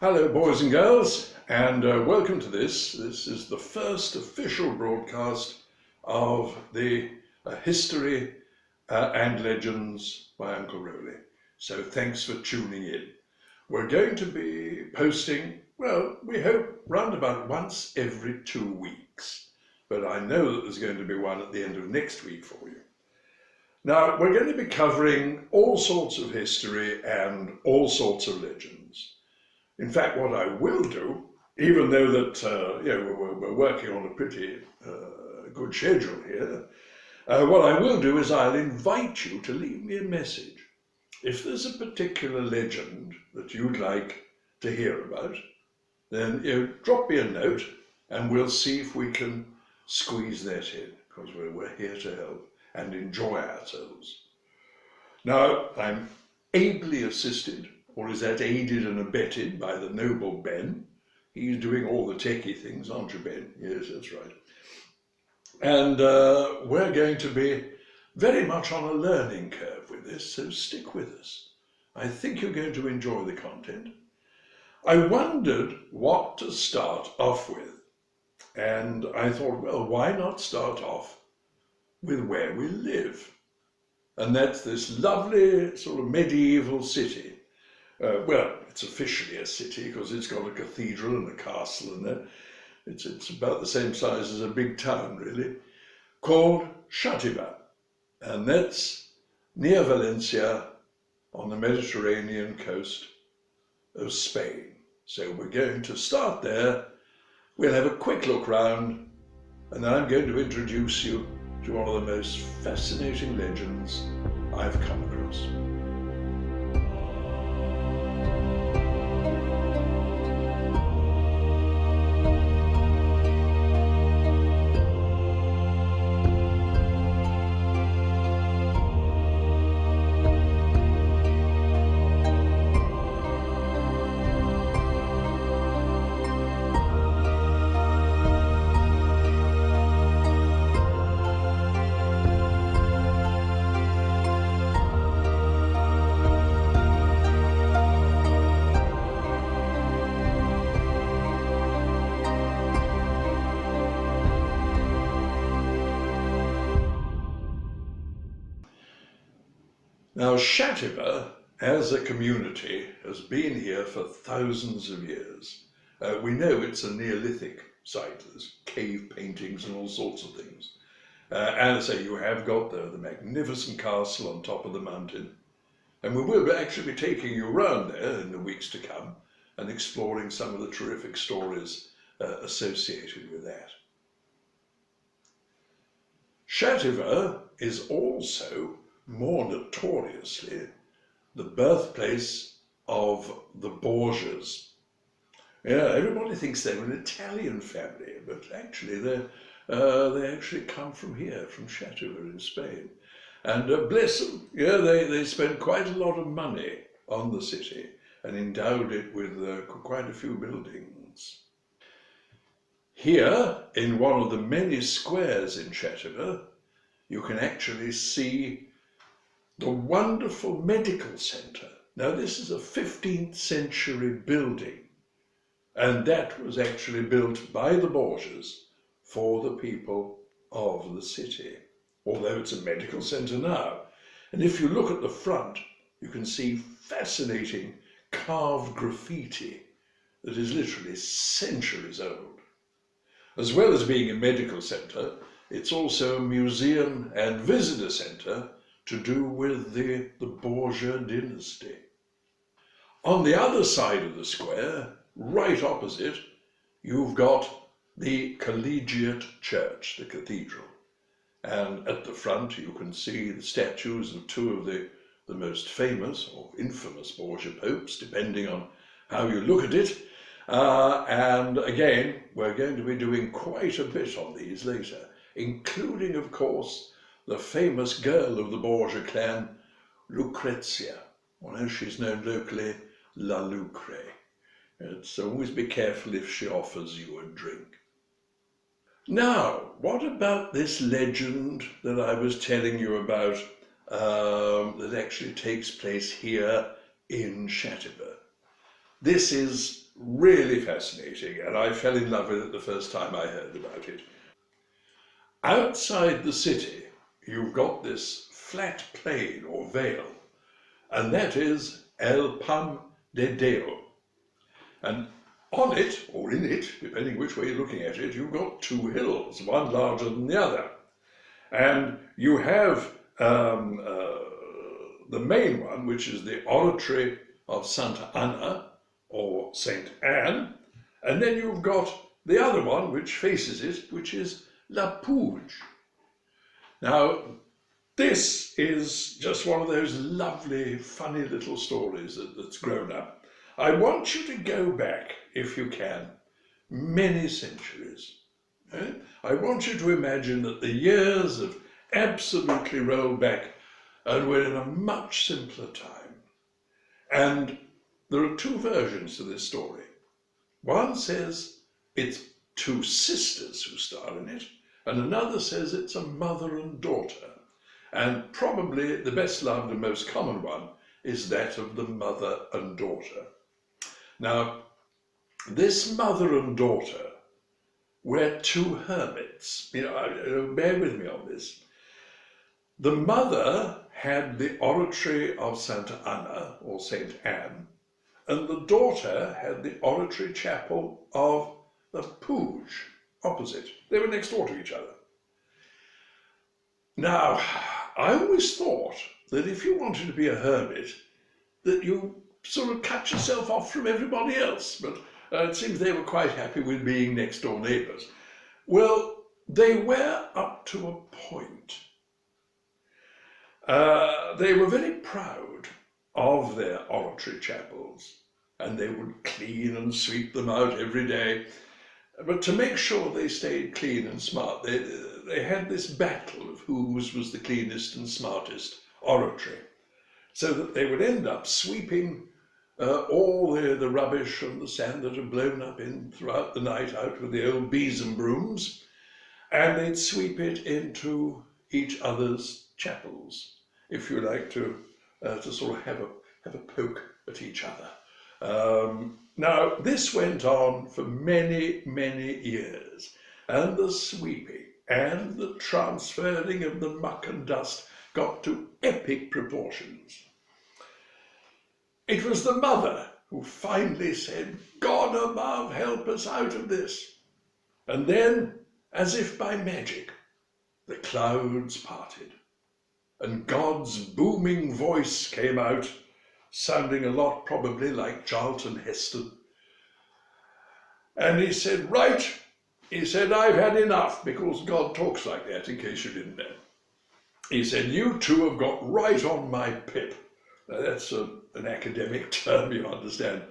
Hello, boys and girls, and welcome to this. This is the first official broadcast of the History and Legends by Uncle Rowley. So thanks for tuning in. We're going to be posting, well, we hope round about once every 2 weeks, but I know that there's going to be one at the end of next week for you. Now, we're going to be covering all sorts of history and all sorts of legends. In fact, what I will do, even though that we're working on a pretty good schedule here, what I will do is I'll invite you to leave me a message. If there's a particular legend that you'd like to hear about, then drop me a note and we'll see if we can squeeze that in, because we're here to help and enjoy ourselves. Now, I'm ably assisted, or is that aided and abetted, by the noble Ben. He's doing all the techie things, aren't you, Ben? Yes, that's right. And we're going to be very much on a learning curve with this, so stick with us. I think you're going to enjoy the content. I wondered what to start off with, and I thought, well, why not start off with where we live? And that's this lovely sort of medieval city. Well, it's officially a city because it's got a cathedral and a castle and that. It's about the same size as a big town, really, called Xàtiva. And that's near Valencia on the Mediterranean coast of Spain. So we're going to start there. We'll have a quick look round, and then I'm going to introduce you to one of the most fascinating legends I've come across. Now, Xàtiva, as a community, has been here for thousands of years. We know it's a Neolithic site. There's cave paintings and all sorts of things. And I say, you have got the magnificent castle on top of the mountain. And we will actually be taking you around there in the weeks to come and exploring some of the terrific stories associated with that. Xàtiva is also more notoriously the birthplace of the Borgias. Yeah, everybody thinks they're an Italian family, but actually they actually come from here, from Xàtiva in Spain. And bless them, yeah, they spent quite a lot of money on the city and endowed it with quite a few buildings. Here, in one of the many squares in Xàtiva, you can actually see the wonderful medical center. Now, this is a 15th century building, and that was actually built by the Borgias for the people of the city, although it's a medical center now. And if you look at the front, you can see fascinating carved graffiti that is literally centuries old. As well as being a medical center, it's also a museum and visitor center to do with the Borgia dynasty. On the other side of the square, right opposite, you've got the Collegiate Church, the cathedral. And at the front you can see the statues of two of the most famous or infamous Borgia popes, depending on how you look at it. And again, we're going to be doing quite a bit on these later, including, of course, the famous girl of the Borgia clan, Lucrezia, or as she's known locally, La Lucre. So always be careful if she offers you a drink. Now, what about this legend that I was telling you about that actually takes place here in Xàtiva? This is really fascinating, and I fell in love with it the first time I heard about it. Outside the city, you've got this flat plain or vale, and that is El Pam de Deo. And on it, or in it, depending which way you're looking at it, you've got two hills, one larger than the other. And you have the main one, which is the oratory of Santa Anna, or Saint Anne, and then you've got the other one, which faces it, which is La Pouge. Now, this is just one of those lovely, funny little stories that's grown up. I want you to go back, if you can, many centuries. I want you to imagine that the years have absolutely rolled back and we're in a much simpler time. And there are two versions to this story. One says it's two sisters who star in it, and another says it's a mother and daughter. And probably the best loved and most common one is that of the mother and daughter. Now, this mother and daughter were two hermits. Bear with me on this. The mother had the oratory of Santa Anna, or Saint Anne, and the daughter had the oratory chapel of the Pouge, opposite. They were next door to each other. Now, I always thought that if you wanted to be a hermit, that you sort of cut yourself off from everybody else, but it seems they were quite happy with being next door neighbours. Well, they were up to a point. They were very proud of their oratory chapels, and they would clean and sweep them out every day. But to make sure they stayed clean and smart, they had this battle of whose was the cleanest and smartest oratory, so that they would end up sweeping all the rubbish and the sand that had blown up in throughout the night out with the old besom brooms, and they'd sweep it into each other's chapels, if you like to sort of have a poke at each other. Now, this went on for many, many years, and the sweeping and the transferring of the muck and dust got to epic proportions. It was the mother who finally said, "God above, help us out of this." And then, as if by magic, the clouds parted, and God's booming voice came out, sounding a lot probably like Charlton Heston. And he said, "Right," he said, "I've had enough," because God talks like that, in case you didn't know. He said, "You two have got right on my pip." Now, that's an academic term, you understand.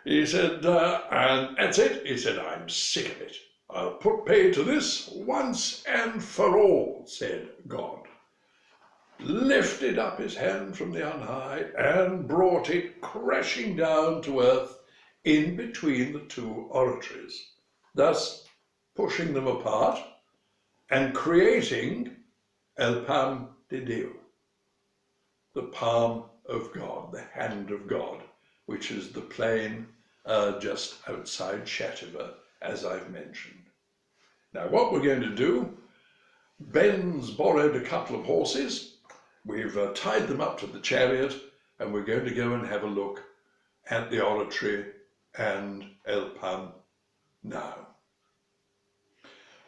He said, and that's it. He said, "I'm sick of it. I'll put pay to this once and for all," said God. Lifted up his hand from the on high and brought it crashing down to earth in between the two oratories, thus pushing them apart and creating El Pam de Deo, the palm of God, the hand of God, which is the plain just outside Chátiva, as I've mentioned. Now, what we're going to do, Ben's borrowed a couple of horses. We've tied them up to the chariot, and we're going to go and have a look at the oratory and El Pam now.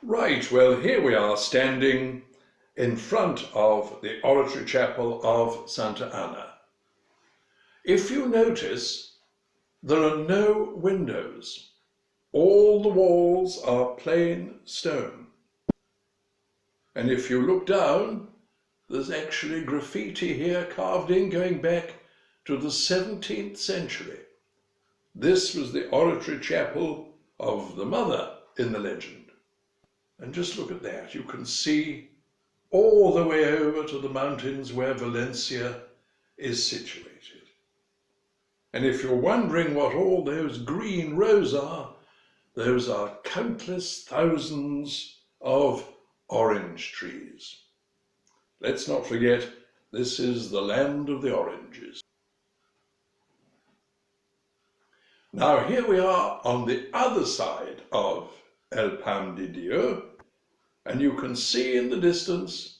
Right, well, here we are standing in front of the oratory chapel of Santa Anna. If you notice, there are no windows. All the walls are plain stone. And if you look down, there's actually graffiti here carved in going back to the 17th century. This was the oratory chapel of the mother in the legend. And just look at that. You can see all the way over to the mountains where Valencia is situated. And if you're wondering what all those green rows are, those are countless thousands of orange trees. Let's not forget, this is the land of the oranges. Now here we are on the other side of El Pan de Dios, and you can see in the distance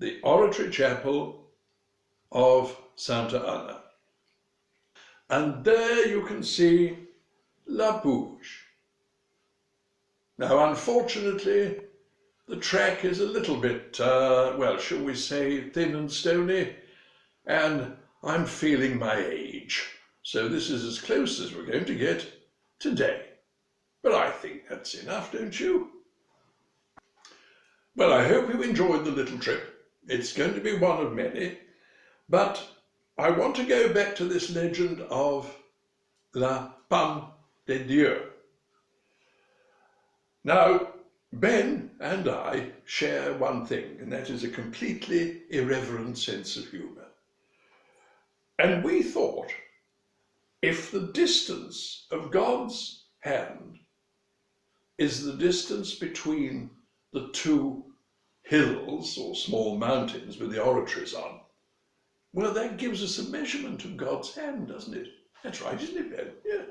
the oratory chapel of Santa Ana. And there you can see La Bouge. Now, unfortunately, the track is a little bit, well, shall we say, thin and stony, and I'm feeling my age. So this is as close as we're going to get today. But I think that's enough, don't you? Well, I hope you enjoyed the little trip. It's going to be one of many, but I want to go back to this legend of La Pan de Dios. Now, Ben and I share one thing, and that is a completely irreverent sense of humour. And we thought, if the distance of God's hand is the distance between the two hills or small mountains with the oratories on, well, that gives us a measurement of God's hand, doesn't it? That's right, isn't it, Ben? Yeah.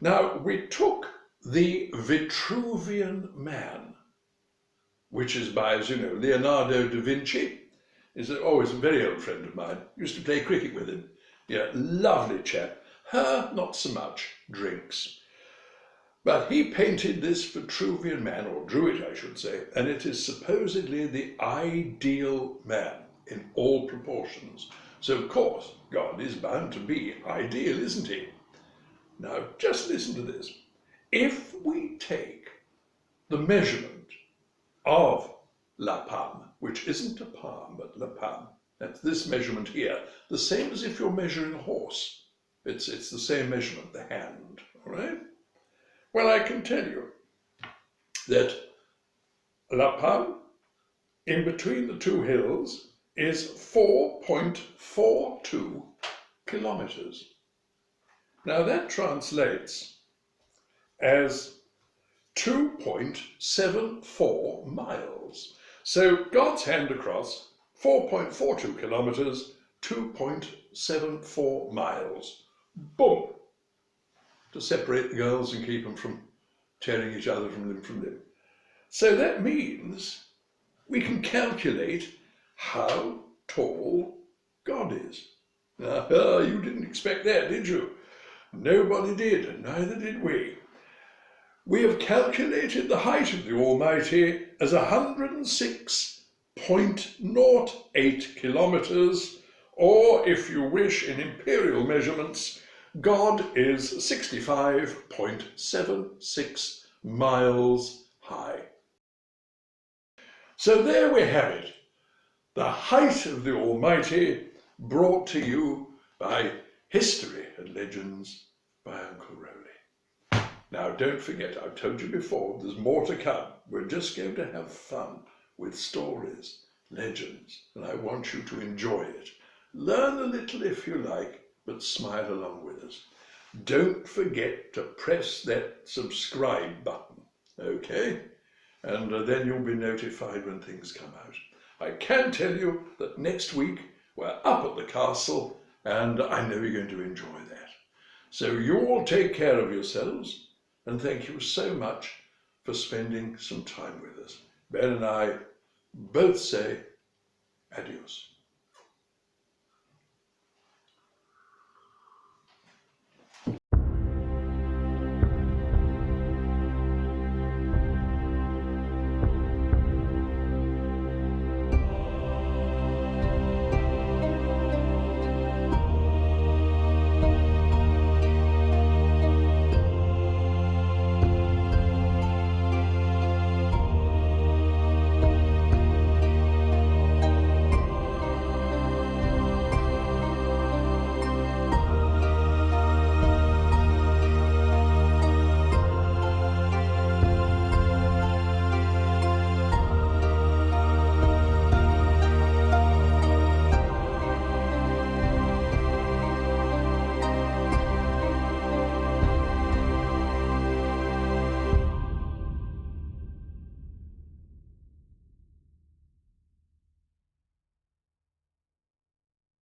Now, we took the Vitruvian Man, which is by, as you know, Leonardo da Vinci. He's always a very old friend of mine. Used to play cricket with him. Yeah, lovely chap. Her, not so much, drinks. But he painted this Vitruvian Man, or drew it, I should say, and it is supposedly the ideal man in all proportions. So, of course, God is bound to be ideal, isn't he? Now, just listen to this. If we take the measurement of La Pan, which isn't a palm, but La Pan, that's this measurement here, the same as if you're measuring a horse. It's the same measurement, the hand, all right? Well, I can tell you that La Pan, in between the two hills, is 4.42 kilometers. Now that translates as 2.74 miles. So God's hand across, 4.42 kilometers, 2.74 miles. Boom! To separate the girls and keep them from tearing each other from limb. So that means we can calculate how tall God is. Now, you didn't expect that, did you? Nobody did, and neither did we. We have calculated the height of the Almighty as 106.08 kilometers, or if you wish in imperial measurements, God is 65.76 miles high. So there we have it, the height of the Almighty, brought to you by History and Legends by Uncle Rowley. Now, don't forget, I've told you before, there's more to come. We're just going to have fun with stories, legends, and I want you to enjoy it. Learn a little if you like, but smile along with us. Don't forget to press that subscribe button, okay? And then you'll be notified when things come out. I can tell you that next week we're up at the castle, and I know you're going to enjoy that. So you all take care of yourselves, and thank you so much for spending some time with us. Ben and I both say adios.